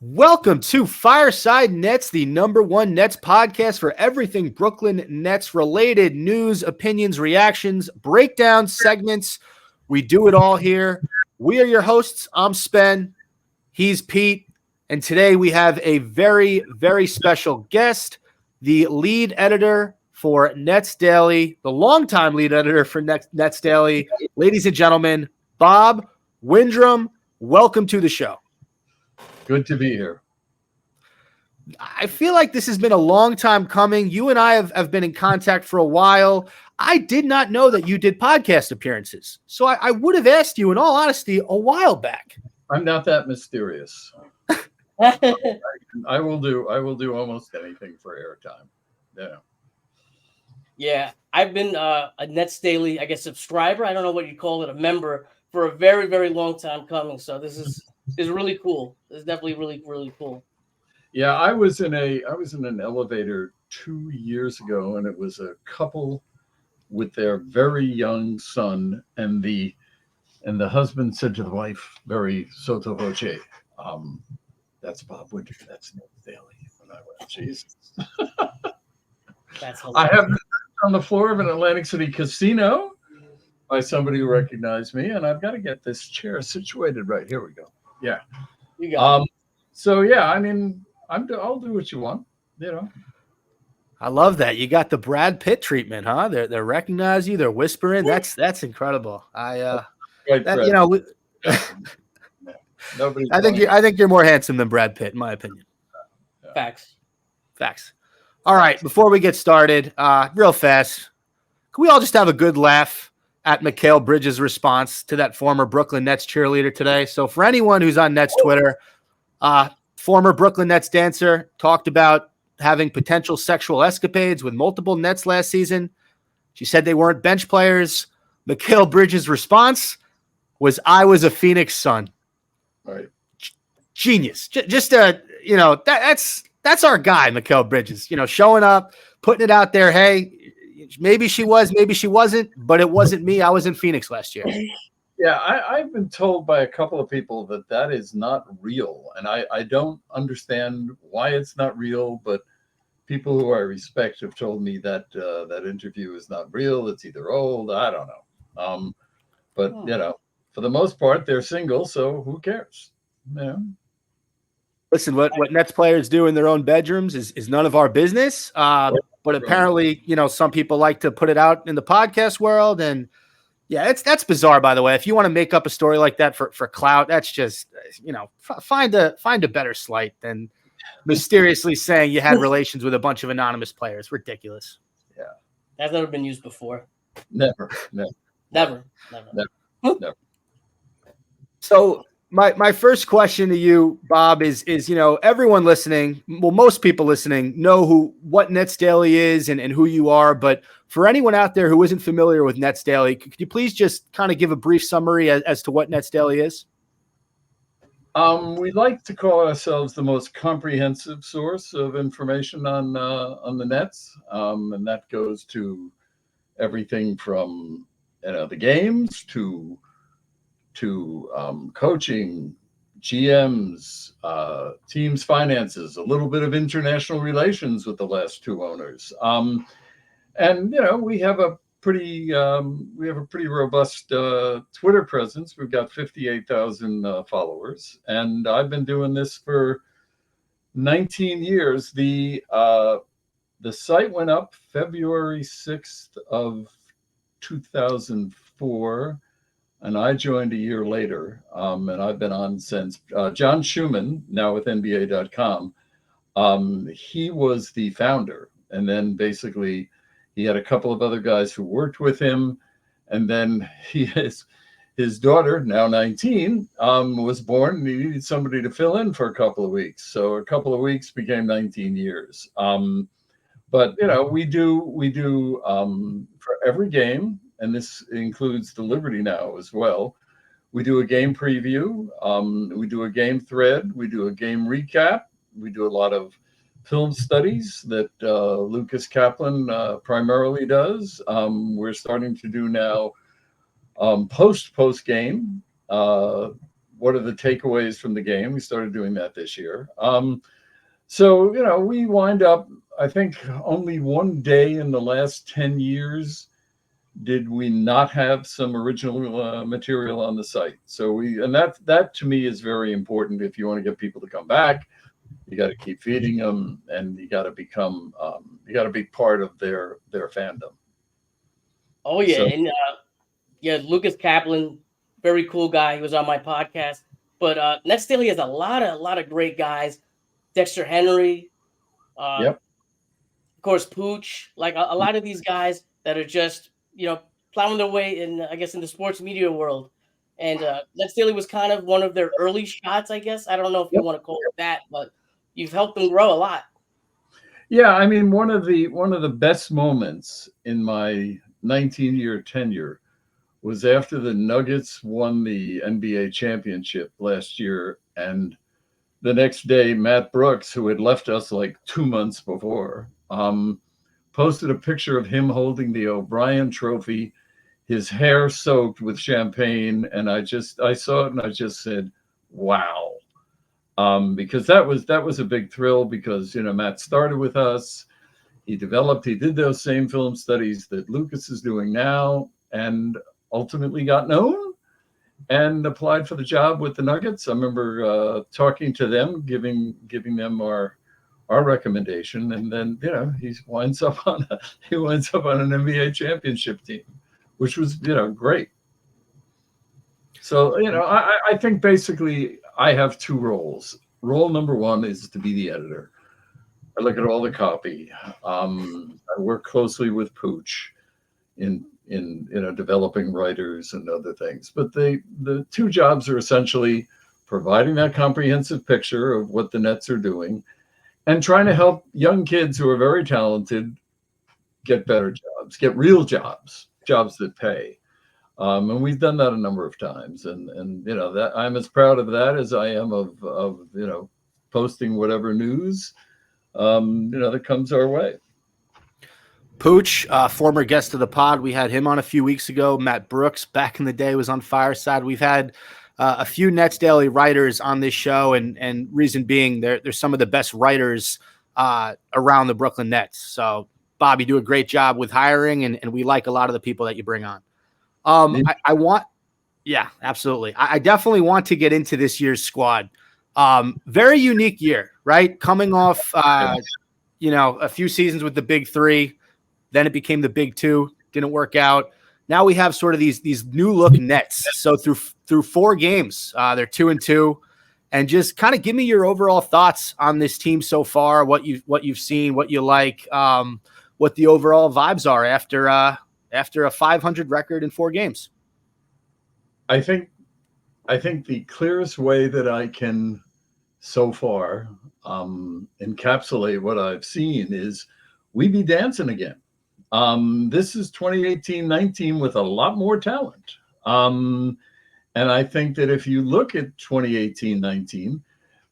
Welcome to Fireside Nets, the #1 Nets podcast for everything Brooklyn Nets related news, opinions, reactions, breakdowns, segments. We do it all here. We are your hosts. I'm Spen. He's Pete. And today we have a very, very special guest, the lead editor for Netsdaily, the longtime lead editor for Netsdaily. Ladies and gentlemen, Bob Windrem, welcome to the show. Good to be here. I feel like this has been a long time coming. You and I have been in contact for a while. I did not know that you did podcast appearances. So I would have asked you, in all honesty, a while back. I'm not that mysterious. I will do almost anything for airtime. Yeah. Yeah, I've been a Netsdaily, I guess, subscriber. I don't know what you call it, a member for a very, very long time coming. So this is really cool. It's definitely really, really cool. Yeah, I was in an elevator 2 years ago, and it was a couple with their very young son, and the husband said to the wife, very sotto voce, "That's Bob Winter. That's Netsdaily." And I went, Jesus. That's hilarious. I have been on the floor of an Atlantic City casino by somebody who recognized me, and I've got to get this chair situated right. Here we go. Yeah. You got it. So yeah, I mean, I'll do what you want, you know. I love that. You got the Brad Pitt treatment, huh? They're recognizing you. They're whispering. That's incredible. Nobody. I think you're more handsome than Brad Pitt, in my opinion. Facts. All right, before we get started, real fast, can we all just have a good laugh at Mikal Bridges' response to that former Brooklyn Nets cheerleader today? So for anyone who's on Nets Twitter, former Brooklyn Nets dancer talked about having potential sexual escapades with multiple Nets last season. She said they weren't bench players. Mikal Bridges' response was, "I was a Phoenix Sun." Right. Genius. That's our guy, Mikal Bridges, showing up, putting it out there. Hey, maybe she was, maybe she wasn't, but it wasn't me. I was in Phoenix last year. Yeah, I've been told by a couple of people that is not real. And I don't understand why it's not real, but people who I respect have told me that that interview is not real. It's either old. I don't know. But, for the most part, they're single. So who cares? Yeah. Listen, what Nets players do in their own bedrooms is none of our business. But apparently, some people like to put it out in the podcast world. And yeah, that's bizarre, by the way. If you want to make up a story like that for clout, that's just, find a better slight than mysteriously saying you had relations with a bunch of anonymous players. Ridiculous. Yeah. That's never been used before. Never. So my first question to you, Bob, is everyone listening, well, most people listening know what Netsdaily is and who you are. But for anyone out there who isn't familiar with Netsdaily, could you please just kind of give a brief summary as to what Netsdaily is? We like to call ourselves the most comprehensive source of information on the Nets, and that goes to everything from the games to coaching, GMs, teams' finances, a little bit of international relations with the last two owners, and we have a pretty robust Twitter presence. We've got 58,000 followers, and I've been doing this for 19 years. The site went up February 6th of 2004. And I joined a year later, and I've been on since. John Schumann, now with NBA.com, he was the founder. And then basically he had a couple of other guys who worked with him. And then his daughter, now 19, was born, and he needed somebody to fill in for a couple of weeks. So a couple of weeks became 19 years. But, we do for every game, and this includes the Liberty Now as well. We do a game preview. We do a game thread. We do a game recap. We do a lot of film studies that Lucas Kaplan primarily does. We're starting to do now post game what are the takeaways from the game? We started doing that this year. So, we wind up, I think only one day in the last 10 years did we not have some original material on the site. So and that to me is very important. If you want to get people to come back, you got to keep feeding them, and you got to you got to be part of their fandom. Oh yeah, So, and Lucas Kaplan, very cool guy. He was on my podcast. But Netsdaily has a lot of great guys. Dexter Henry, yep. of course, Pooch. Like a lot of these guys that are just plowing their way in, I guess, in the sports media world. And Netsdaily was kind of one of their early shots, I guess. I don't know if you want to call it that, but you've helped them grow a lot. Yeah, I mean, one of the best moments in my 19-year tenure was after the Nuggets won the NBA championship last year, and the next day, Matt Brooks, who had left us like 2 months before, posted a picture of him holding the O'Brien trophy, his hair soaked with champagne, and I saw it and I just said, "Wow." Because that was a big thrill, because Matt started with us. He did those same film studies that Lucas is doing now, and ultimately got known and applied for the job with the Nuggets. I remember talking to them, giving them our recommendation, and then he winds up on an NBA championship team, which was great. So I think basically I have two roles. Role number one is to be the editor. I look at all the copy. I work closely with Pooch in developing writers and other things. But the two jobs are essentially providing that comprehensive picture of what the Nets are doing, and trying to help young kids who are very talented get better jobs, get real jobs that pay. And we've done that a number of times, and that I'm as proud of that as I am of posting whatever news that comes our way. Pooch, former guest of the pod, we had him on a few weeks ago. Matt Brooks, back in the day, was on Fireside. We've had a few Netsdaily writers on this show, and reason being, they're some of the best writers around the Brooklyn Nets. So, Bob, you do a great job with hiring, and we like a lot of the people that you bring on. Yeah, absolutely. I definitely want to get into this year's squad. Very unique year, right? Coming off, a few seasons with the Big Three. Then it became the Big Two. Didn't work out. Now we have sort of these new look Nets. So through 4 games, they're 2-2, and just kind of give me your overall thoughts on this team so far. What you've seen, what you like, what the overall vibes are after a 500 record in 4 games. I think the clearest way that I can so far encapsulate what I've seen is we be dancing again. This is 2018-19 with a lot more talent. And I think that if you look at 2018-19,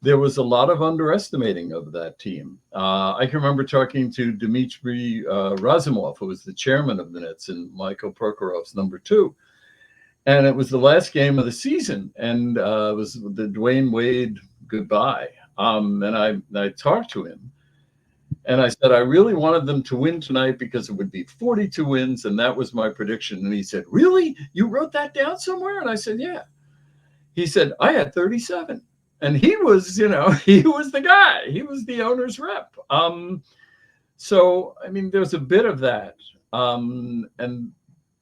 there was a lot of underestimating of that team. I can remember talking to Dmitry Razumov, who was the chairman of the Nets, and Michael Prokhorov's number 2. And it was the last game of the season, and it was the Dwayne Wade goodbye. And I talked to him, and I said, I really wanted them to win tonight because it would be 42 wins, and that was my prediction. And he said, really? You wrote that down somewhere? And I said, yeah. He said, I had 37. And he was, he was the guy. He was the owner's rep. So, I mean, there's a bit of that. And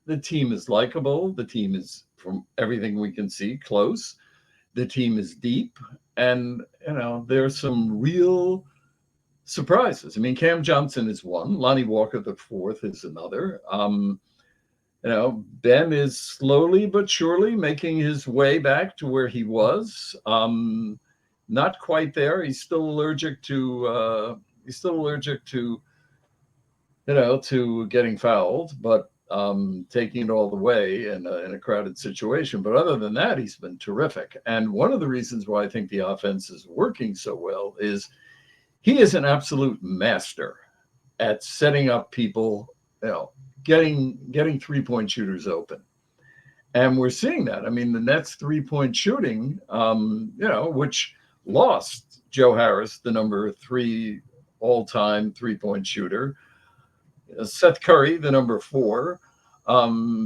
the team is likable. The team is, from everything we can see, close. The team is deep. And, there's some real surprises. I mean, Cam Johnson is one. Lonnie Walker, the 4th, is another. Ben is slowly but surely making his way back to where he was. Not quite there. He's still allergic to to getting fouled, but taking it all the way in a crowded situation. But other than that, he's been terrific. And one of the reasons why I think the offense is working so well is he is an absolute master at setting up people, getting 3-point shooters open. And we're seeing that. I mean, the Nets 3-point shooting, which lost Joe Harris, the number 3 all-time 3-point shooter, Seth Curry, the number 4,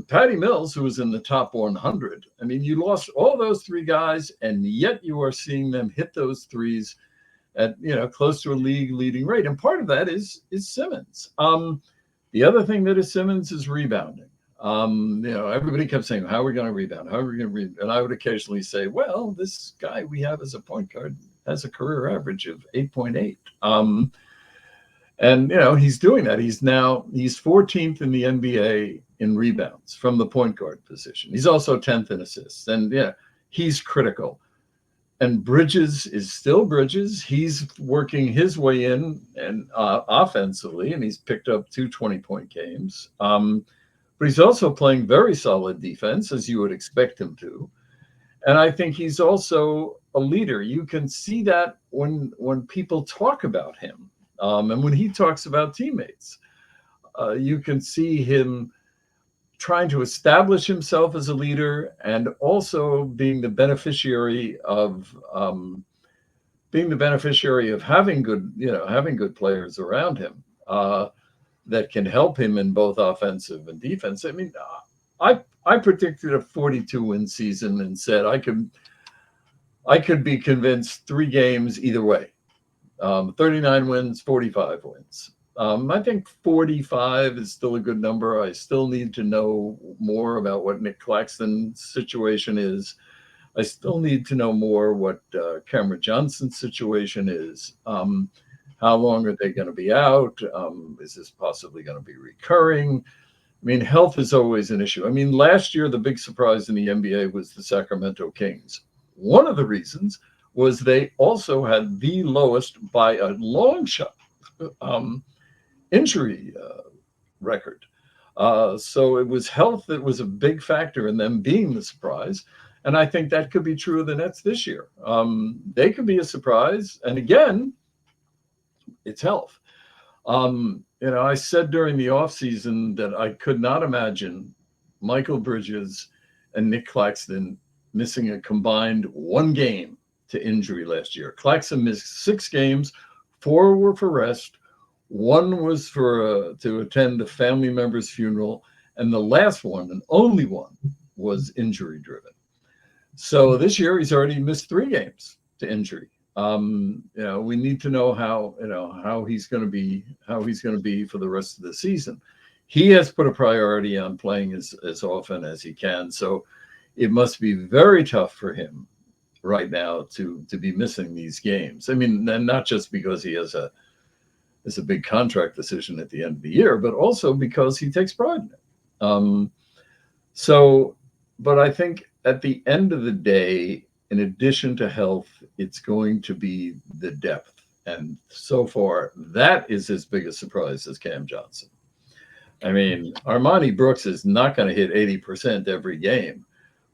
Patty Mills, who was in the top 100. I mean, you lost all those 3 guys, and yet you are seeing them hit those threes at close to a league leading rate. And part of that is Simmons. The other thing that is Simmons is rebounding. Everybody kept saying, how are we going to rebound? How are we going to rebound? And I would occasionally say, well, this guy we have as a point guard has a career average of 8.8. He's doing that. He's 14th in the NBA in rebounds from the point guard position. He's also 10th in assists. And he's critical. And Bridges is still Bridges. He's working his way in and offensively, and he's picked up 2 20-point games. But he's also playing very solid defense, as you would expect him to. And I think he's also a leader. You can see that when people talk about him, and when he talks about teammates. You can see him trying to establish himself as a leader, and also being the beneficiary of having good players around him that can help him in both offensive and defense. I mean, I predicted a 42-win season and said I could be convinced 3 games either way. 39 wins, 45 wins. I think 45 is still a good number. I still need to know more about what Nick Claxton's situation is. I still need to know more what Cameron Johnson's situation is. How long are they going to be out? Is this possibly going to be recurring? I mean, health is always an issue. I mean, last year, the big surprise in the NBA was the Sacramento Kings. One of the reasons was they also had the lowest, by a long shot, injury record. So it was health that was a big factor in them being the surprise. And I think that could be true of the Nets this year. They could be a surprise. And again, it's health. I said during the offseason that I could not imagine Michael Bridges and Nick Claxton missing a combined 1 game to injury last year. Claxton missed 6 games, 4 were for rest. 1 was to attend a family member's funeral, and the last one, and only one, was injury driven. So this year he's already missed 3 games to injury. We need to know how he's going to be for the rest of the season. He has put a priority on playing as often as he can. So it must be very tough for him right now to be missing these games. I mean, and not just because he has a big contract decision at the end of the year, but also because he takes pride in it. But I think at the end of the day, in addition to health, it's going to be the depth. And so far, that is as big a surprise as Cam Johnson. I mean, Armani Brooks is not going to hit 80% every game.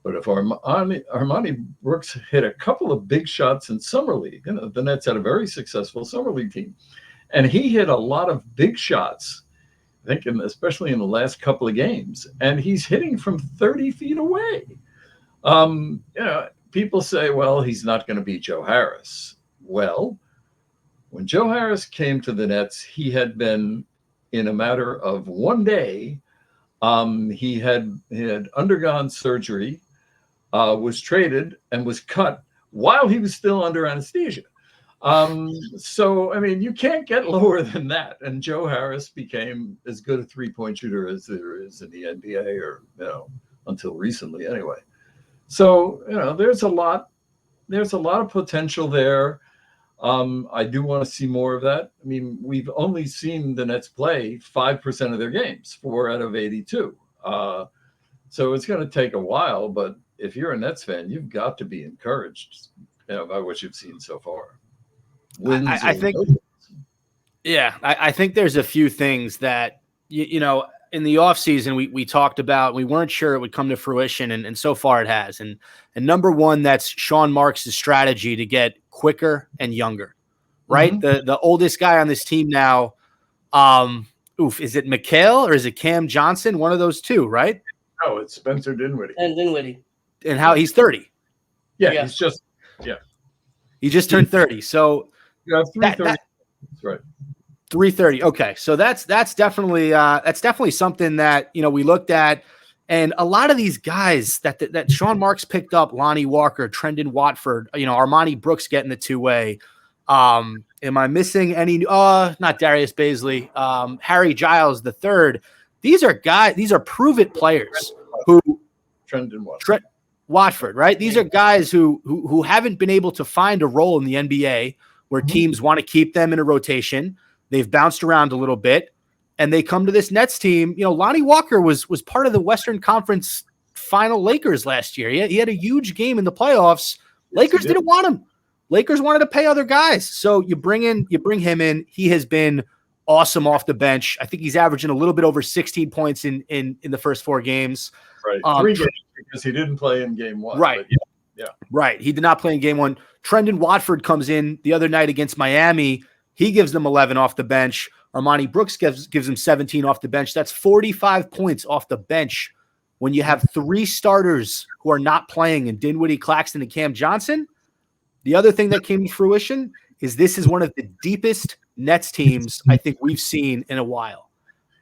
But if Armani Brooks hit a couple of big shots in Summer League, the Nets had a very successful Summer League team. And he hit a lot of big shots, I think, especially in the last couple of games. And he's hitting from 30 feet away. People say, well, he's not going to beat Joe Harris. Well, when Joe Harris came to the Nets, he had been, in a matter of 1 day, he had undergone surgery, was traded, and was cut while he was still under anesthesia. So, I mean, you can't get lower than that. And Joe Harris became as good a 3-point shooter as there is in the NBA, or, until recently anyway. So, there's a lot of potential there. I do want to see more of that. I mean, we've only seen the Nets play 5% of their games, 4 out of 82. So it's going to take a while, but if you're a Nets fan, you've got to be encouraged by what you've seen so far. I think there's a few things that, in the offseason, we talked about, we weren't sure it would come to fruition, and so far it has. And number one, that's Sean Marks' strategy to get quicker and younger, right? Mm-hmm. The oldest guy on this team now, is it Mikal or is it Cam Johnson? One of those two, right? Oh, it's Spencer Dinwiddie. And Dinwiddie. And how he's 30. Yeah, he's just He just turned 30. So you have 330. That's right. 330. Okay. So that's definitely something that, we looked at. And a lot of these guys that Sean Marks picked up, Lonnie Walker, Trendon Watford, Armani Brooks getting the two-way. Am I missing any? Not Darius Baisley. Harry Giles the third. These are prove-it players who Trendon Watford. Watford, right? These are guys who haven't been able to find a role in the NBA where teams want to keep them in a rotation. They've bounced around a little bit, and they come to this Nets team. Lonnie Walker was part of the Western Conference Final Lakers last year. He had a huge game in the playoffs. Lakers didn't want him. Lakers wanted to pay other guys. So you bring him in. He has been awesome off the bench. I think he's averaging a little bit over 16 points in the first 4 games. Right. 3 games because he didn't play in game 1. Right. Yeah. Right. He did not play in game 1. Trendon Watford comes in the other night against Miami. He gives them 11 off the bench. Armani Brooks gives them 17 off the bench. That's 45 points off the bench when you have 3 starters who are not playing in Dinwiddie, Claxton, and Cam Johnson. The other thing that came to fruition is this is one of the deepest Nets teams I think we've seen in a while.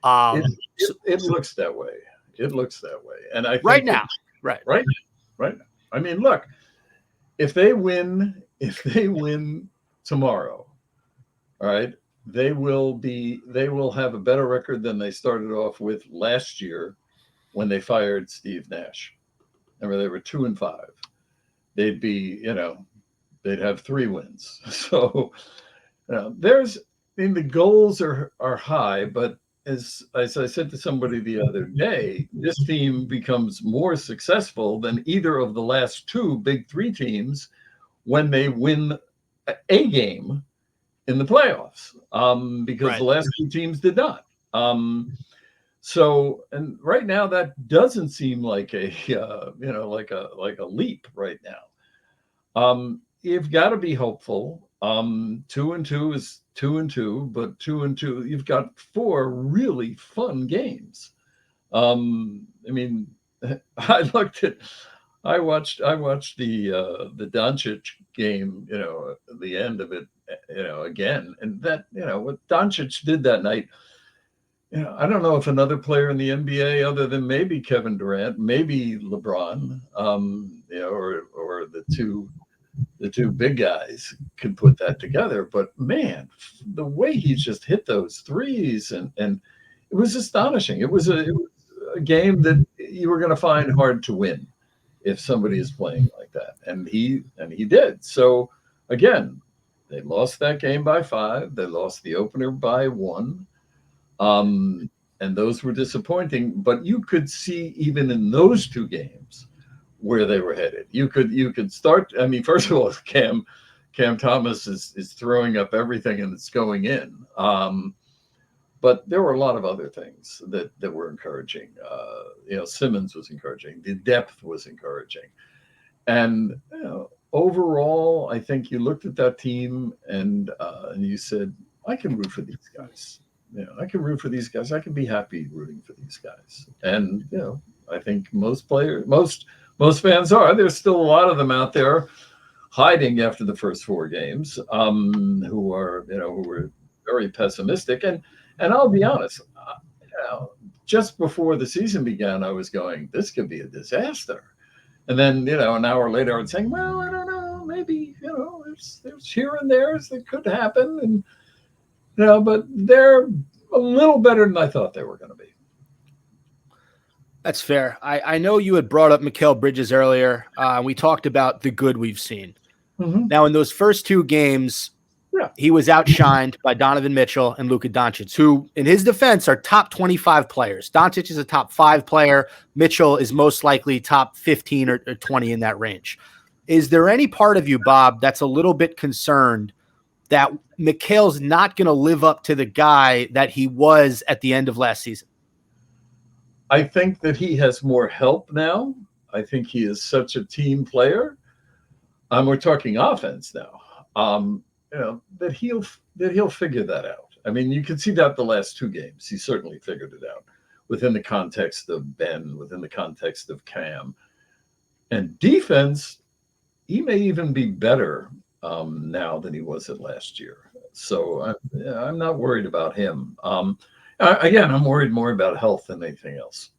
It looks that way. It looks that way. And I think right now. I mean, look, if they win tomorrow, all right, they will have a better record than they started off with last year when they fired Steve Nash. Remember, they were 2-5. They'd be, they'd have 3 wins. So the goals are high, but as I said to somebody the other day, this team becomes more successful than either of the last 2 Big 3 teams when they win a game in the playoffs, because the last 2 teams did not. So, and right now that doesn't seem like a like a leap right now. You've got to be hopeful. 2-2 is 2-2, but 2-2, you've got 4 really fun games. I mean, I watched the Doncic game, the end of it, again, and that, what Doncic did that night, I don't know if another player in the NBA other than maybe Kevin Durant, maybe LeBron, or the two big guys could put that together. But man, the way he just hit those threes and it was astonishing. It was a game that you were going to find hard to win if somebody is playing like that. And he did. So again, they lost that game by 5. They lost the opener by 1. And those were disappointing, but you could see even in those 2 games where they were headed. You could start. I mean, first of all, Cam Thomas is throwing up everything and it's going in. But there were a lot of other things that were encouraging. Simmons was encouraging. The depth was encouraging. And overall, I think you looked at that team and you said, I can root for these guys. I can root for these guys. I can be happy rooting for these guys. And I think most fans are. There's still a lot of them out there hiding after the first 4 games, who were very pessimistic. And I'll be honest, just before the season began, I was going, this could be a disaster. And then, an hour later, I was saying, well, I don't know, maybe, there's here and there's that could happen. And, but they're a little better than I thought they were going to be. That's fair. I know you had brought up Mikal Bridges earlier. We talked about the good we've seen. Mm-hmm. Now, in those first 2 games, he was outshined by Donovan Mitchell and Luka Doncic, who, in his defense, are top 25 players. Doncic is a top 5 player. Mitchell is most likely top 15 or 20 in that range. Is there any part of you, Bob, that's a little bit concerned that Mikal's not going to live up to the guy that he was at the end of last season? I think that he has more help now. I think he is such a team player. We're talking offense now. That he'll figure that out. I mean, you can see that the last 2 games, he certainly figured it out. within the context of Ben, within the context of Cam. And defense, he may even be better now than he was at last year. So I'm not worried about him. Again, I'm worried more about health than anything else.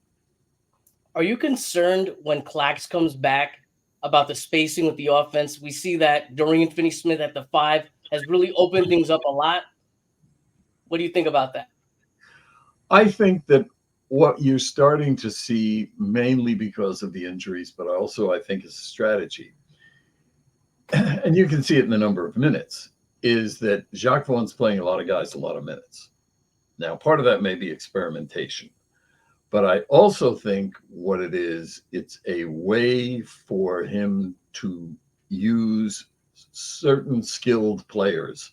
Are you concerned when Clax comes back about the spacing with the offense? We see that Dorian Finney-Smith at the 5 has really opened things up a lot. What do you think about that? I think that what you're starting to see, mainly because of the injuries, but also I think is a strategy, and you can see it in the number of minutes, is that Jacques Vaughn's playing a lot of guys a lot of minutes. Now, part of that may be experimentation, but I also think what it is, it's a way for him to use certain skilled players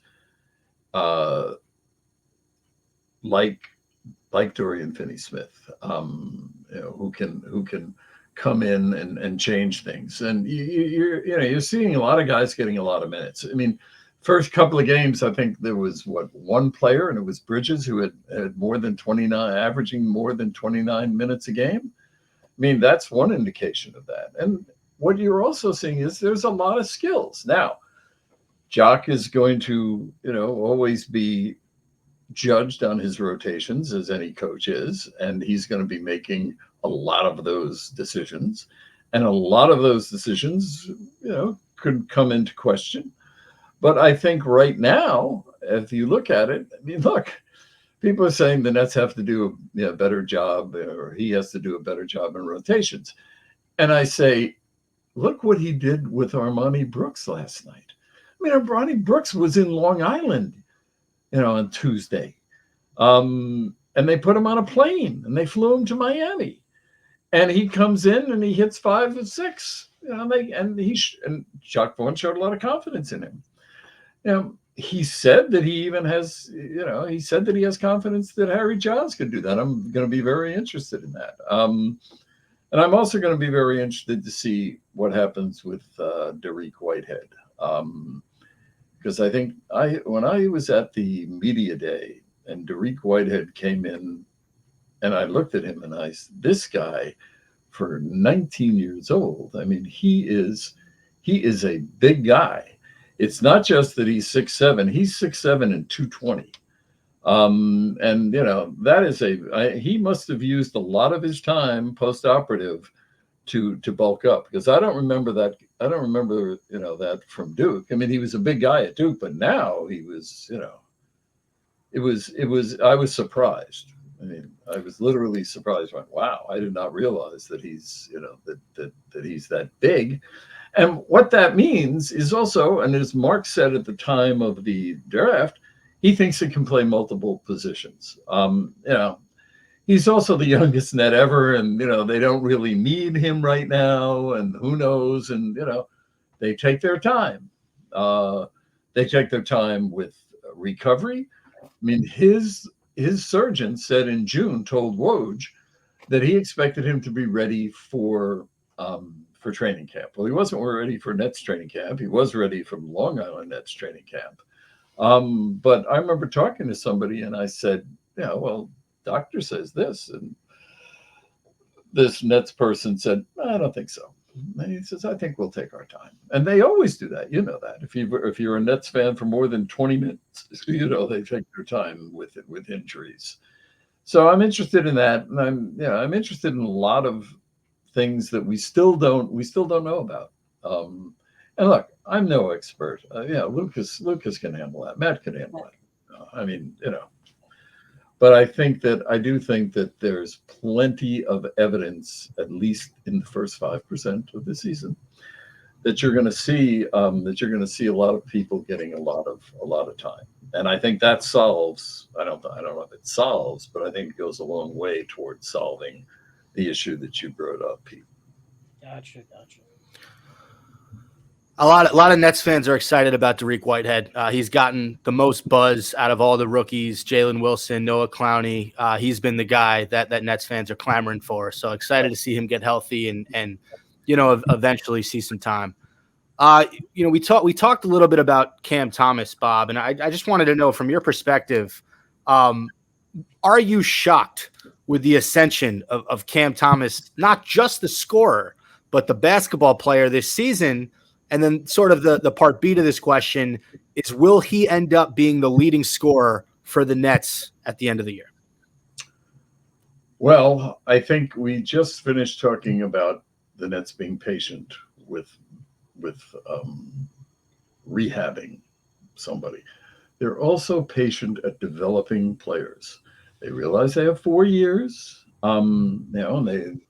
like Dorian Finney-Smith, who can come in and change things. And you're seeing a lot of guys getting a lot of minutes. I mean, first couple of games, I think there was one player, and it was Bridges, who had more than 29, averaging more than 29 minutes a game. I mean, that's one indication of that. And what you're also seeing is there's a lot of skills. Now, Jock is going to, always be judged on his rotations, as any coach is, and he's going to be making a lot of those decisions. And a lot of those decisions, could come into question. But I think right now, if you look at it, I mean, look, people are saying the Nets have to do a better job, or he has to do a better job in rotations. And I say, look what he did with Armani Brooks last night. I mean, Armani Brooks was in Long Island, on Tuesday. And they put him on a plane and they flew him to Miami. And he comes in and he hits 5 of 6. And Jacques Vaughn showed a lot of confidence in him. He said that he even has, he said that he has confidence that Harry Giles could do that. I'm going to be very interested in that. And I'm also going to be very interested to see what happens with Dariq Whitehead. Because I think when I was at the media day and Dariq Whitehead came in, and I looked at him and I said, this guy, for 19 years old, I mean, he is a big guy. It's not just that he's 6'7", he's 6'7" and 220. And that is he must have used a lot of his time post-operative to bulk up, because I don't remember that. I don't remember, that from Duke. I mean, he was a big guy at Duke, but now he was, I was surprised. I mean, I was literally surprised. Went, wow, I did not realize that he's, that he's that big. And what that means is also, and as Mark said at the time of the draft, he thinks he can play multiple positions. He's also the youngest net ever, and they don't really need him right now, and who knows? And they take their time. They take their time with recovery. I mean, his surgeon said in June, told Woj, that he expected him to be ready for training camp. Well, he wasn't ready for Nets training camp. He was ready for Long Island Nets training camp. But I remember talking to somebody, and I said, well, doctor says this, and this Nets person said, I don't think so. And he says, I think we'll take our time. And they always do that. You know that. If you're a Nets fan for more than 20 minutes, they take their time with injuries. So I'm interested in that. And I'm interested in a lot of things that we still don't know about. And look, I'm no expert. Lucas can handle that. Matt can handle that. But I do think that there's plenty of evidence, at least in the first 5% of the season, that you're going to see a lot of people getting a lot of time. And I think that solves. I don't know if it solves, but I think it goes a long way towards solving the issue that you brought up, Pete. Gotcha. A lot of Nets fans are excited about Dariq Whitehead. He's gotten the most buzz out of all the rookies, Jalen Wilson, Noah Clowney. He's been the guy that Nets fans are clamoring for. So excited to see him get healthy and eventually see some time. We talked a little bit about Cam Thomas, Bob, and I just wanted to know from your perspective, are you shocked with the ascension of Cam Thomas, not just the scorer, but the basketball player this season? And then sort of the part B to this question is, will he end up being the leading scorer for the Nets at the end of the year? Well, I think we just finished talking about the Nets being patient with rehabbing somebody. They're also patient at developing players. They realize they have 4 years. And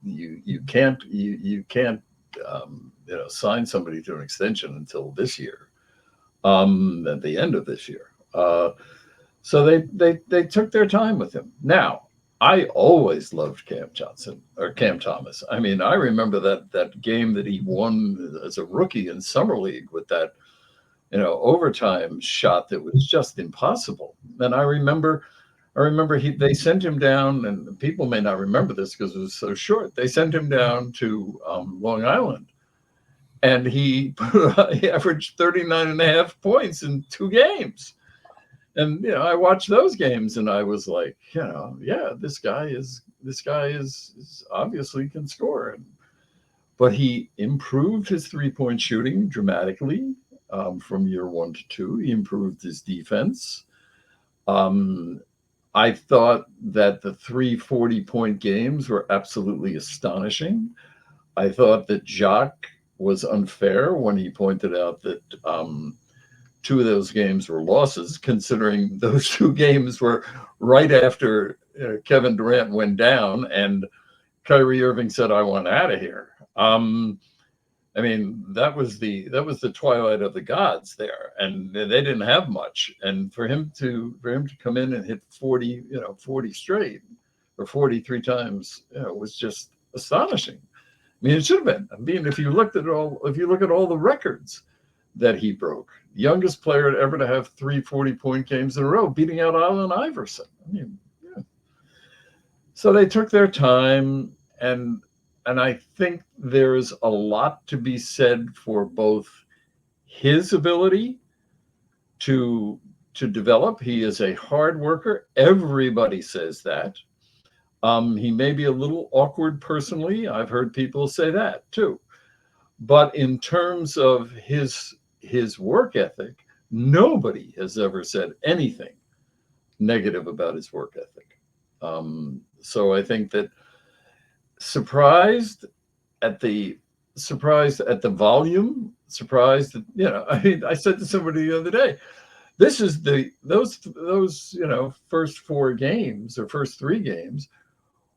you can't sign somebody to an extension until this year, at the end of this year. So they took their time with him. Now, I always loved Cam Thomas. I mean, I remember that game that he won as a rookie in summer league with that, overtime shot that was just impossible. And I remember they sent him down, and people may not remember this because it was so short. They sent him down to Long Island, and he averaged 39 and a half points in 2 games. And I watched those games, and I was like, yeah, this guy is obviously can score. But he improved his 3-point shooting dramatically from year 1 to 2. He improved his defense. I thought that the 3 40-point games were absolutely astonishing. I thought that Jacques was unfair when he pointed out that 2 of those games were losses, considering those 2 games were right after Kevin Durant went down and Kyrie Irving said, "I want out of here." I mean, that was the twilight of the gods there, and they didn't have much. And for him to come in and hit 40 straight, or 43 times, was just astonishing. I mean, it should have been. I mean, if you look at all the records that he broke, youngest player ever to have 3 40-point games in a row, beating out Allen Iverson. I mean, yeah. So they took their time, and I think there's a lot to be said for both his ability to develop. He is a hard worker. Everybody says that. He may be a little awkward personally. I've heard people say that too. But in terms of his work ethic, nobody has ever said anything negative about his work ethic. So I think that surprised at the volume, surprised that, I mean, I said to somebody the other day, this is those first 4 games or first 3 games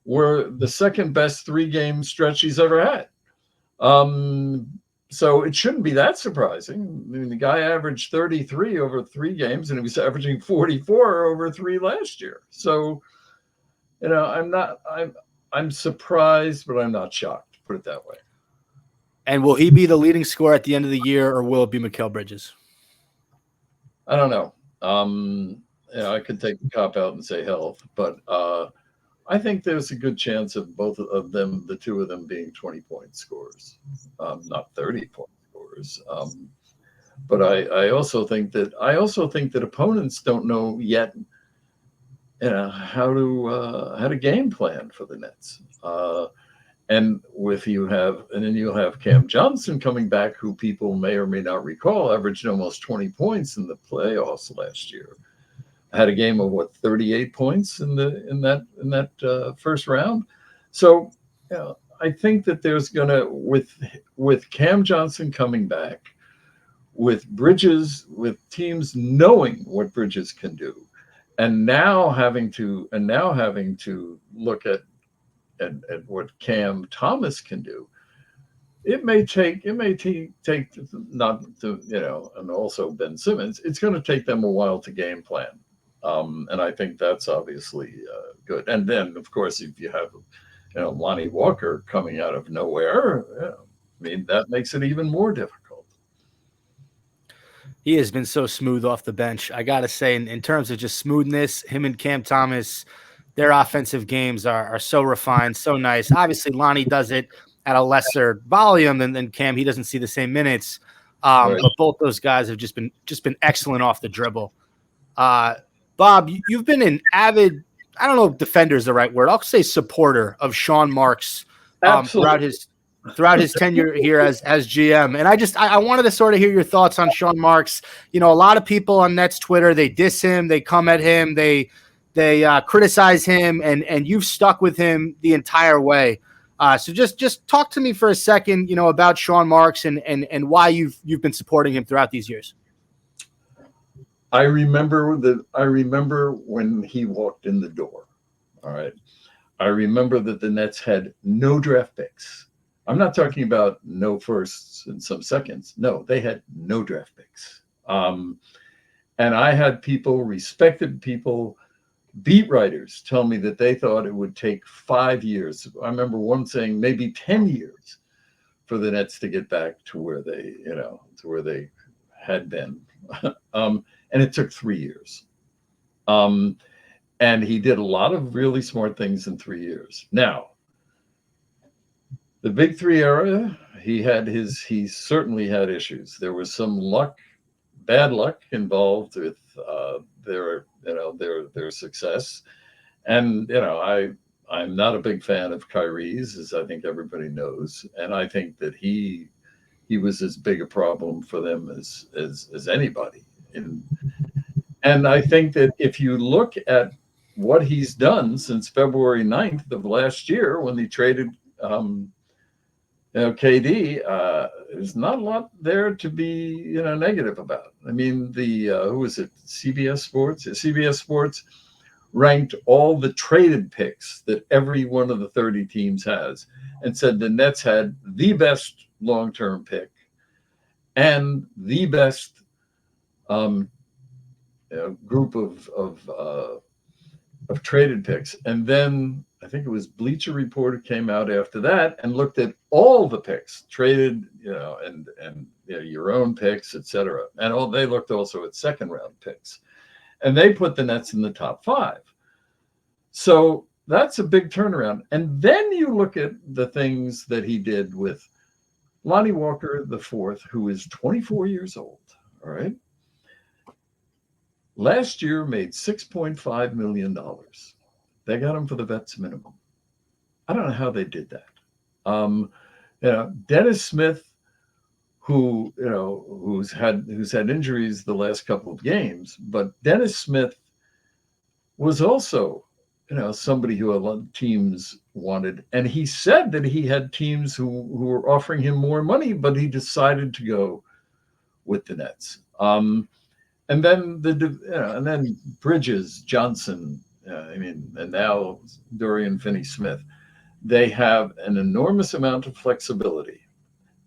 were the second best 3-game stretch he's ever had. So it shouldn't be that surprising. I mean, the guy averaged 33 over 3 games, and he was averaging 44 over 3 last year. So, I'm surprised, but I'm not shocked, put it that way. And will he be the leading scorer at the end of the year, or will it be Mikal Bridges? I don't know. I could take the cop out and say health, but I think there's a good chance of both of them, the 2 of them, being 20-point scorers, not 30-point scorers. But I also think that opponents don't know yet, how to game plan for the Nets. And then you'll have Cam Johnson coming back, who people may or may not recall averaged almost 20 points in the playoffs last year. Had a game of 38 points in that first round. So I think that there's gonna, with Cam Johnson coming back, with Bridges, with teams knowing what Bridges can do, and now having to look at what Cam Thomas can do, it may take not to, and also Ben Simmons, it's going to take them a while to game plan. And I think that's obviously good. And then, of course, if you have, Lonnie Walker coming out of nowhere, I mean, that makes it even more difficult. He has been so smooth off the bench. I got to say, in terms of just smoothness, him and Cam Thomas, their offensive games are so refined, so nice. Obviously, Lonnie does it at a lesser volume than Cam. He doesn't see the same minutes. Right. But both those guys have just been excellent off the dribble. Bob, you've been an avid I don't know if defender is the right word. I'll say supporter of Sean Marks Absolutely. throughout his tenure here as GM. And I wanted to sort of hear your thoughts on Sean Marks. You know, a lot of people on Nets Twitter, they diss him, they come at him, they criticize him, and you've stuck with him the entire way. So just talk to me for a second, you know, about Sean Marks and why you've been supporting him throughout these years. I remember when he walked in the door. All right. I remember that the Nets had no draft picks. I'm not talking about no firsts and some seconds. No, they had no draft picks. And I had respected people, beat writers, tell me that they thought it would take 5 years. I remember one saying maybe 10 years for the Nets to get back to where they had been. And it took 3 years. And he did a lot of really smart things in 3 years. Now, the Big Three era, he certainly had issues. There was some bad luck involved with their success. And, you know, I'm not a big fan of Kyrie's, as I think everybody knows. And I think that he was as big a problem for them as anybody. And I think that if you look at what he's done since February 9th of last year, when he traded KD, there's not a lot there to be negative about. I mean, who was it? CBS Sports. CBS Sports ranked all the traded picks that every one of the 30 teams has, and said the Nets had the best long-term pick and the best group of traded picks. And then I think it was Bleacher Report came out after that and looked at all the picks traded, and your own picks, etc. And they looked also at second round picks, and they put the Nets in the top 5. So that's a big turnaround. And then you look at the things that he did with Lonnie Walker IV, who is 24 years old. All right. Last year made $6.5 million. They got him for the vets minimum. I don't know how they did that. Dennis Smith, who's had injuries the last couple of games, but Dennis Smith was also, somebody who a lot of teams wanted. And he said that he had teams who were offering him more money, but he decided to go with the Nets. And then Bridges, Johnson, and now Dorian Finney-Smith. They have an enormous amount of flexibility.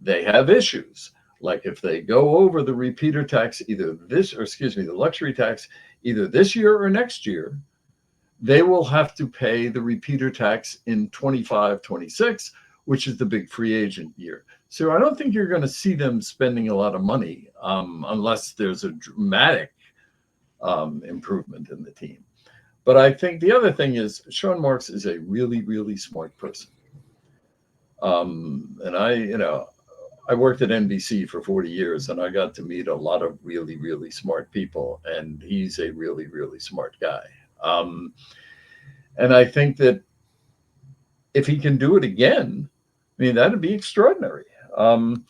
They have issues, like if they go over the repeater tax, the luxury tax, either this year or next year, they will have to pay the repeater tax in 25, 26, which is the big free agent year. So I don't think you're going to see them spending a lot of money unless there's a dramatic improvement in the team. But I think the other thing is Sean Marks is a really, really smart person. And I worked at NBC for 40 years, and I got to meet a lot of really, really smart people, and he's a really, really smart guy. And I think that if he can do it again, that'd be extraordinary. And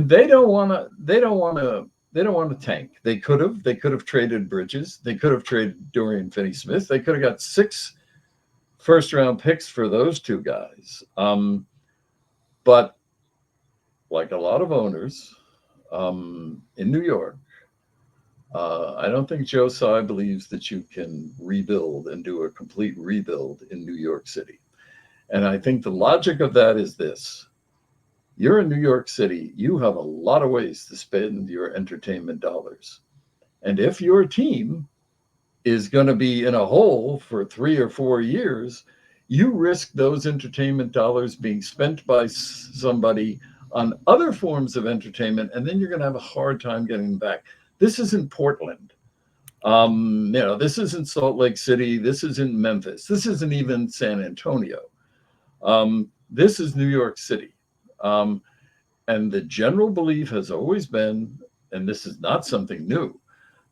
they don't want to tank. They could have traded Bridges. They could have traded Dorian Finney-Smith. They could have got 6 first-round picks for those two guys. But like a lot of owners in New York, I don't think Joe Tsai believes that you can rebuild and do a complete rebuild in New York City. And I think the logic of that is this. You're in New York City. You have a lot of ways to spend your entertainment dollars. And if your team is going to be in a hole for 3 or 4 years, you risk those entertainment dollars being spent by somebody on other forms of entertainment, and then you're going to have a hard time getting them back. This isn't Portland. This isn't Salt Lake City. This isn't Memphis. This isn't even San Antonio. This is New York City. And the general belief has always been, and this is not something new,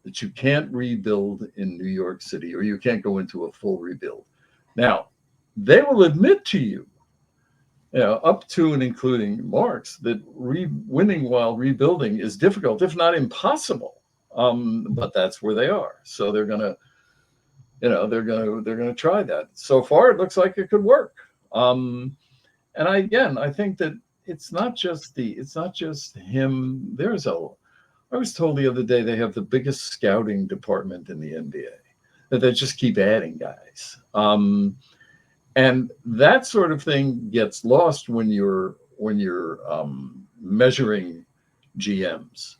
that you can't rebuild in New York City, or you can't go into a full rebuild. Now, they will admit to you, up to and including Marks, that winning while rebuilding is difficult, if not impossible. But that's where they are. So they're gonna, they're gonna try that. So far, it looks like it could work. And I think that it's not just him. I was told the other day they have the biggest scouting department in the NBA. That they just keep adding guys. And that sort of thing gets lost when you're measuring GMs.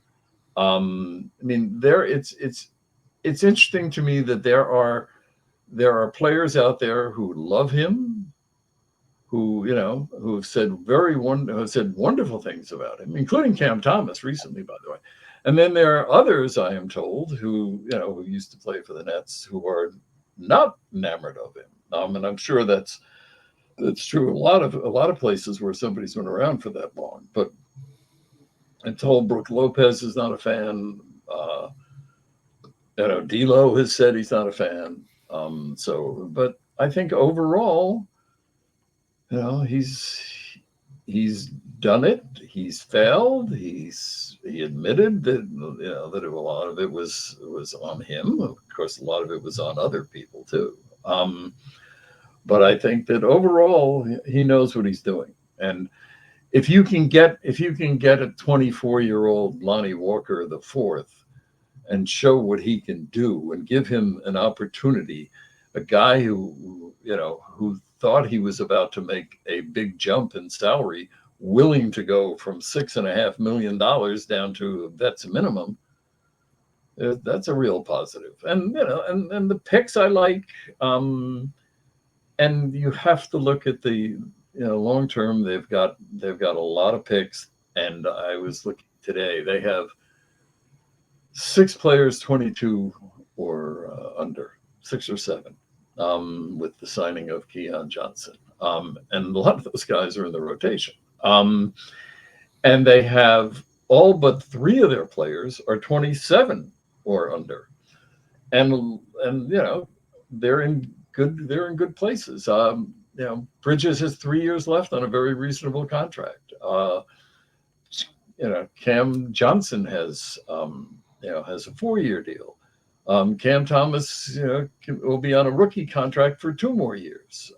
It's interesting to me that there are players out there who love him, who have said wonderful things about him, including Cam Thomas recently, by the way. And then there are others, I am told, who used to play for the Nets, who are not enamored of him. And I'm sure that's true. A lot of places where somebody's been around for that long. But I'm told Brook Lopez is not a fan. D'Lo has said he's not a fan. But I think overall, he's done it. He's failed. He admitted that that a lot of it was on him. Of course, a lot of it was on other people too. But I think that overall he knows what he's doing. And if you can get a 24-year-old Lonnie Walker IV and show what he can do and give him an opportunity, a guy who thought he was about to make a big jump in salary, willing to go from $6.5 million down to that's a minimum. That's a real positive. And and the picks I like. And you have to look at the long term. They've got a lot of picks. And I was looking today. They have 6 players, 22 or under, 6 or 7. With the signing of Keon Johnson. And a lot of those guys are in the rotation. And they have all but 3 of their players are 27 or under. And they're in good places. Bridges has 3 years left on a very reasonable contract. Cam Johnson has a 4-year deal. Cam Thomas, will be on a rookie contract for 2 more years.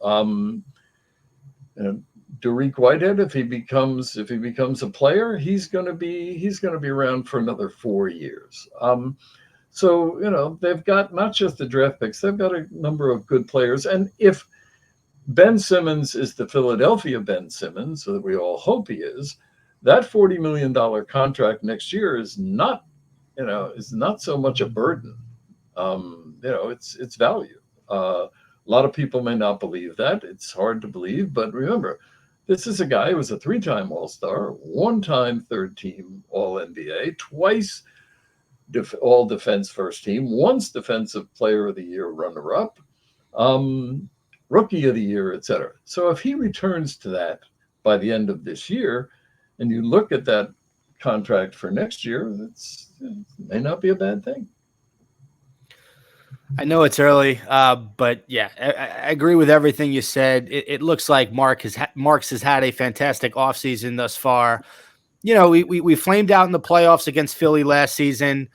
Derek Whitehead, if he becomes a player, he's going to be around for another 4 years. So they've got not just the draft picks, they've got a number of good players. And if Ben Simmons is the Philadelphia Ben Simmons, that we all hope he is, that $40 million contract next year is not so much a burden. It's value. A lot of people may not believe that. It's hard to believe, but remember, this is a guy who was a 3-time All-Star, 1-time third-team All-NBA, twice All-Defense first team, once Defensive Player of the Year runner-up, Rookie of the Year, etc. So if he returns to that by the end of this year, and you look at that contract for next year, it may not be a bad thing. I know it's early, but yeah, I agree with everything you said. It looks like Marks has had a fantastic offseason thus far. We flamed out in the playoffs against Philly last season,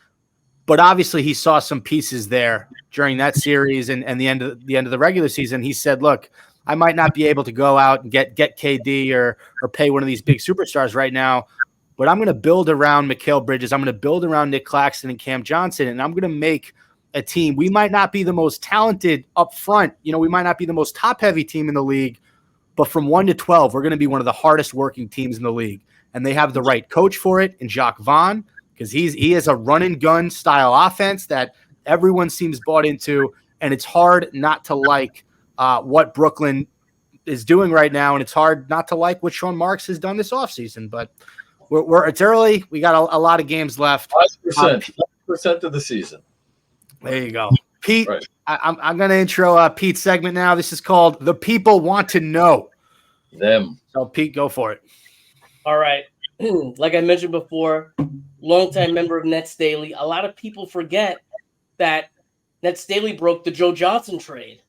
but obviously he saw some pieces there during that series and the end of the regular season. He said, "Look, I might not be able to go out and get KD or pay one of these big superstars right now, but I'm going to build around Mikal Bridges. I'm going to build around Nick Claxton and Cam Johnson, and I'm going to make a team. We might not be the most talented up front. We might not be the most top-heavy team in the league, but from 1 to 12, we're going to be one of the hardest working teams in the league." And they have the right coach for it in Jacques Vaughn, because he has a run-and-gun style offense that everyone seems bought into, and it's hard not to like what Brooklyn is doing right now, and it's hard not to like what Sean Marks has done this offseason. But it's early. We got a lot of games left. 5% of the season. There you go. Pete, right. I'm going to intro Pete's segment now. This is called The People Want to Know. Them. So, Pete, go for it. All right. Like I mentioned before, longtime member of Netsdaily. A lot of people forget that Netsdaily broke the Joe Johnson trade.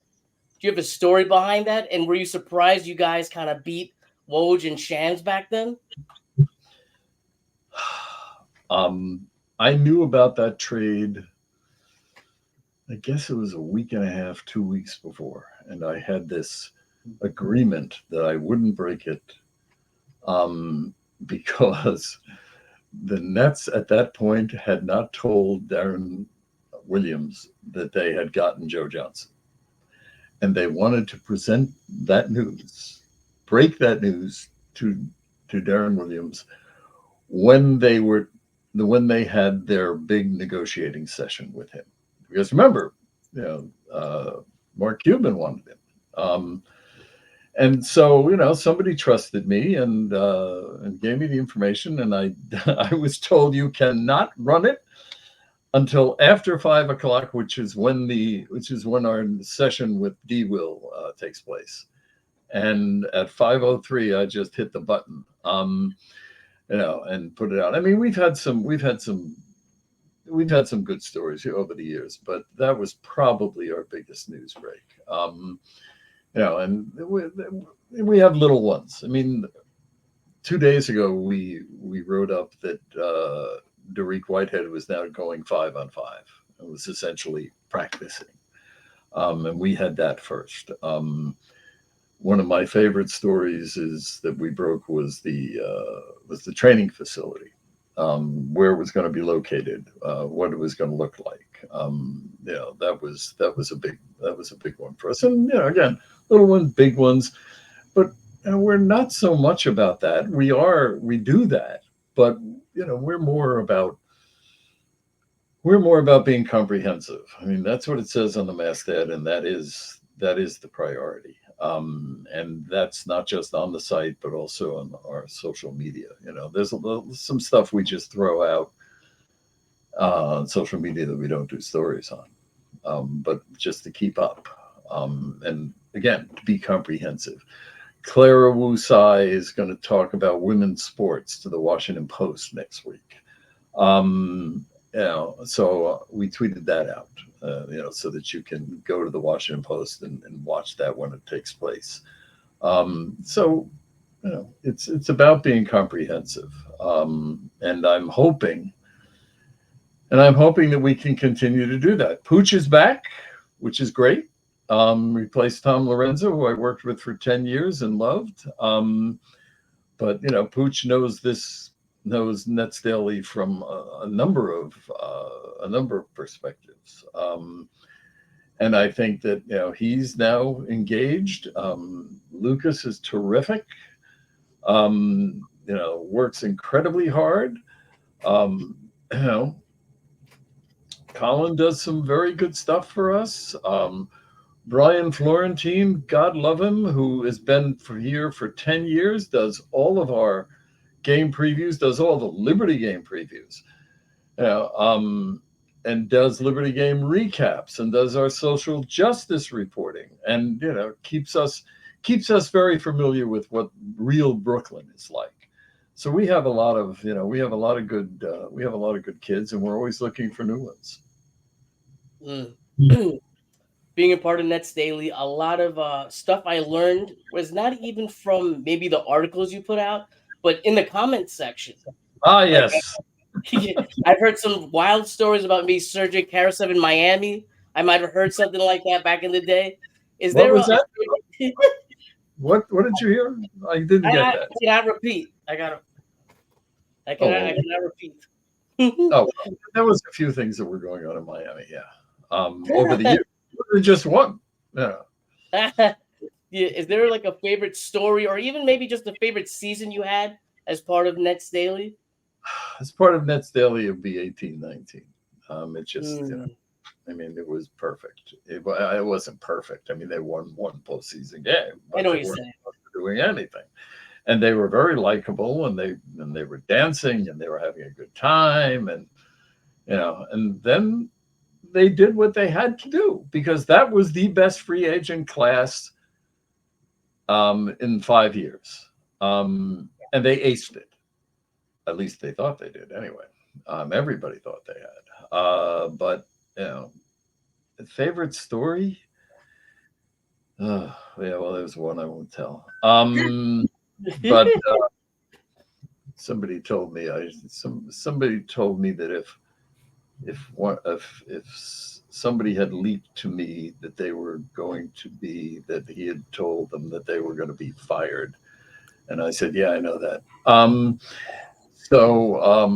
you have a story behind that? And were you surprised you guys kind of beat Woj and Shams back then? I knew about that trade, I guess it was a week and a half, 2 weeks before, and I had this agreement that I wouldn't break it, because the Nets at that point had not told Darren Williams that they had gotten Joe Johnson, and they wanted to present that news, break that news to Darren Williams when they had their big negotiating session with him. Because remember, Mark Cuban wanted him. And so, somebody trusted me and gave me the information, and I I was told you cannot run it until after 5 o'clock, which is when our session with D Will takes place. And at 5:03, I just hit the button, and put it out. I mean, we've had some good stories over the years, but that was probably our biggest news break. And we have little ones. I mean, 2 days ago, we wrote up that Dariq Whitehead was now going 5-on-5. It was essentially practicing. And we had that first. One of my favorite stories is that we broke was the training facility, where it was going to be located, what it was going to look like. That was a big one for us. And again, little ones, big ones, but we're not so much about that. We do that, but we're more about being comprehensive. I mean, that's what it says on the masthead, and that is the priority. And that's not just on the site, but also on our social media. There's some stuff we just throw out on social media that we don't do stories on, but just to keep up. And again, to be comprehensive. Clara Wu Tsai is going to talk about women's sports to the Washington Post next week. So we tweeted that out, so that you can go to the Washington Post and watch that when it takes place. So it's about being comprehensive, and I'm hoping that we can continue to do that. Pooch is back, which is great. Replaced Tom Lorenzo, who I worked with for 10 years and loved. But Pooch knows Netsdaily from a number of perspectives, and I think that he's now engaged. Lucas is terrific. Works incredibly hard. Colin does some very good stuff for us. Brian Florentine, God love him, who has been here for 10 years, does all of our game previews, does all the Liberty game previews, and does Liberty game recaps, and does our social justice reporting, and keeps us very familiar with what real Brooklyn is like. So we have a lot of good kids, and we're always looking for new ones. Being a part of Netsdaily, a lot of stuff I learned was not even from maybe the articles you put out, but in the comments section. Yes. I've heard some wild stories about me Sergio Karasev in Miami. I might have heard something like that back in the day. What was that? What did you hear? I didn't get that. I cannot repeat. I cannot repeat. There was a few things that were going on in Miami, over the years. Just one. Yeah. Is there like a favorite story, or even maybe just a favorite season you had as part of Netsdaily? As part of Netsdaily, it would be 18-19. It just, I mean, it was perfect. It wasn't perfect. I mean, they won one postseason game. I know what you're saying. Doing anything, and they were very likable, and they were dancing, and they were having a good time, and and then they did what they had to do, because that was the best free agent class in 5 years, and they aced it. At least they thought they did anyway. Everybody thought they had. But favorite story? Yeah, well, there's one I won't tell. But somebody told me somebody told me that if somebody had leaked to me that they were going to be that he had told them that they were going to be fired, and I said, yeah, I know that. So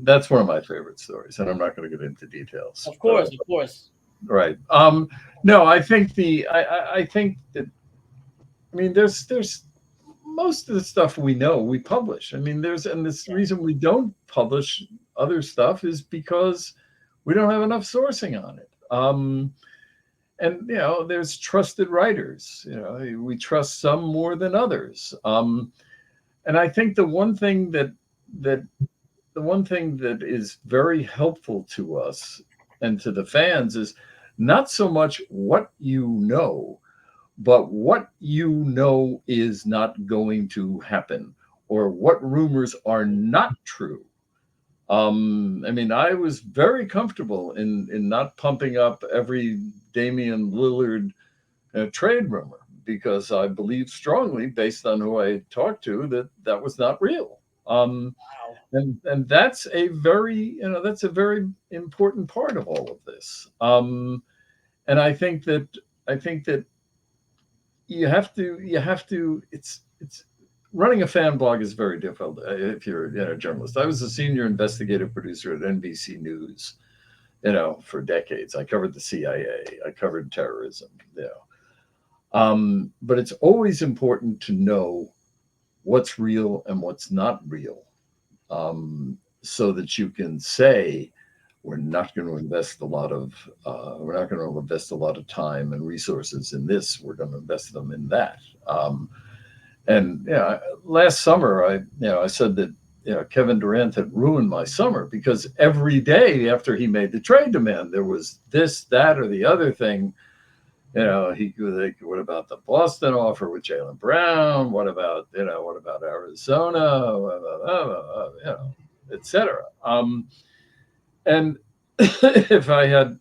that's one of my favorite stories, and I'm not going to get into details. Of course, of course. Right. No, I think I think that, I mean, there's most of the stuff we know we publish. I mean, this reason we don't publish other stuff is because we don't have enough sourcing on it. And there's trusted writers. We trust some more than others. And I think the one thing that is very helpful to us and to the fans is not so much what you know, but what you know is not going to happen, or what rumors are not true. I mean, I was very comfortable in not pumping up every Damian Lillard trade rumor, because I believe strongly, based on who I talked to, that was not real. Wow. And that's a very important part of all of this. And I think that you have to it's running a fan blog is very difficult if you're a journalist. I was a senior investigative producer at NBC News, for decades. I covered the CIA, I covered terrorism, but it's always important to know what's real and what's not real, so that you can say, we're not going to invest a lot of time and resources in this. We're going to invest them in that. And last summer, I said that Kevin Durant had ruined my summer, because every day after he made the trade demand, there was this, that, or the other thing. What about the Boston offer with Jaylen Brown? What about Arizona? Etc. And if I had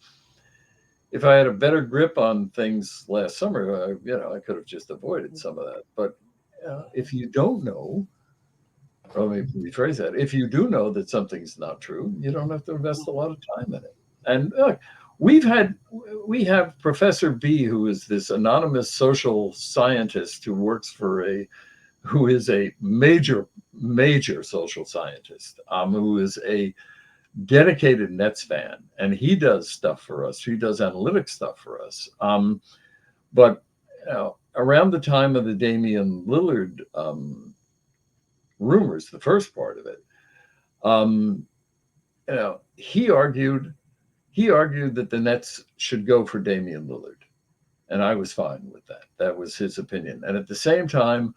a better grip on things last summer, I could have just avoided some of that. But if you don't know, or let me rephrase that: if you do know that something's not true, you don't have to invest a lot of time in it. And look, we have Professor B, who is this anonymous social scientist who is a major social scientist, who is a dedicated Nets fan, and he does stuff for us. He does analytics stuff for us. But around the time of the Damian Lillard rumors, the first part of it, he argued that the Nets should go for Damian Lillard, and I was fine with that. That was his opinion. And at the same time,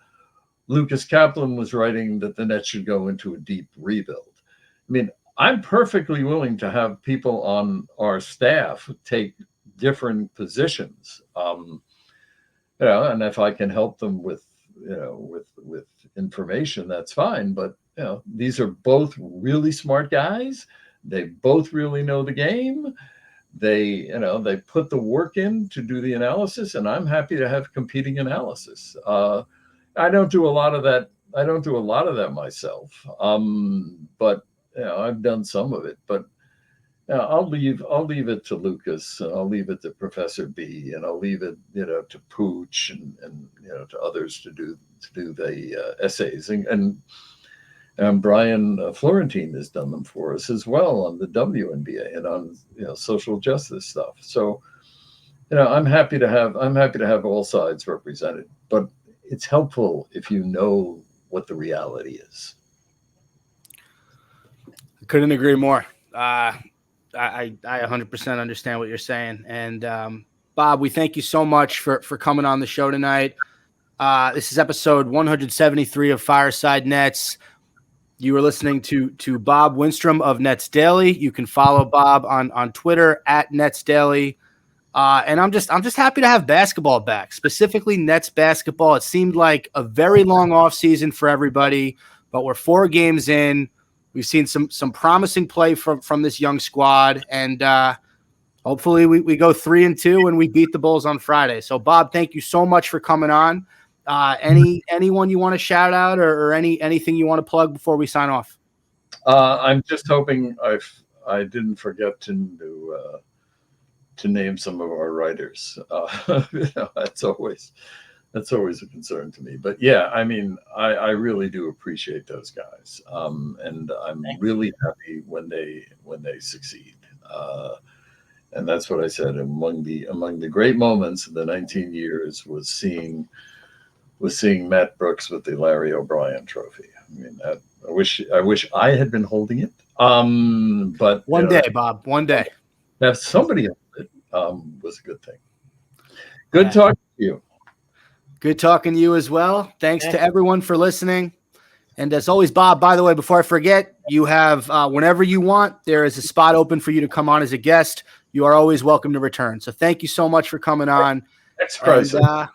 Lucas Kaplan was writing that the Nets should go into a deep rebuild. I mean, I'm perfectly willing to have people on our staff take different positions, and if I can help them with information, that's fine. But these are both really smart guys. They both really know the game. They put the work in to do the analysis, and I'm happy to have competing analysis. I don't do a lot of that. Myself, but I've done some of it. But I'll leave it to Lucas, and I'll leave it to Professor B, and I'll leave it to Pooch and to others to do the essays, and Brian Florentine has done them for us as well on the WNBA and on social justice stuff. So I'm happy to have all sides represented, but it's helpful if you know what the reality is. I couldn't agree more. I 100% understand what you're saying. And Bob, we thank you so much for coming on the show tonight. This is episode 173 of Fireside Nets. You were listening to Bob Windrem of Netsdaily. You can follow Bob on Twitter at Netsdaily. And I'm just happy to have basketball back, specifically Nets basketball. It seemed like a very long offseason for everybody, but we're 4 games in. We've seen some promising play from this young squad, and Hopefully we go 3-2 and we beat the Bulls on Friday. So Bob, thank you so much for coming on. Anyone you want to shout out or anything you want to plug before we sign off? I'm just hoping I didn't forget to name some of our writers. That's always a concern to me. But yeah, I mean, I really do appreciate those guys, and I'm really happy when they succeed. And that's what I said. Among the great moments of the 19 years was seeing Matt Brooks with the Larry O'Brien Trophy. I mean, I wish I had been holding it. But one day, Bob, one day. Have somebody else was a good thing. Good talking to you. Good talking to you as well. Thanks to everyone for listening. And as always, Bob, by the way, before I forget, you have whenever you want, there is a spot open for you to come on as a guest. You are always welcome to return. So thank you so much for coming on. And,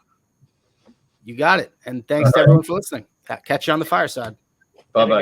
you got it. And thanks to everyone for listening. Catch you on the Fireside. Bye-bye.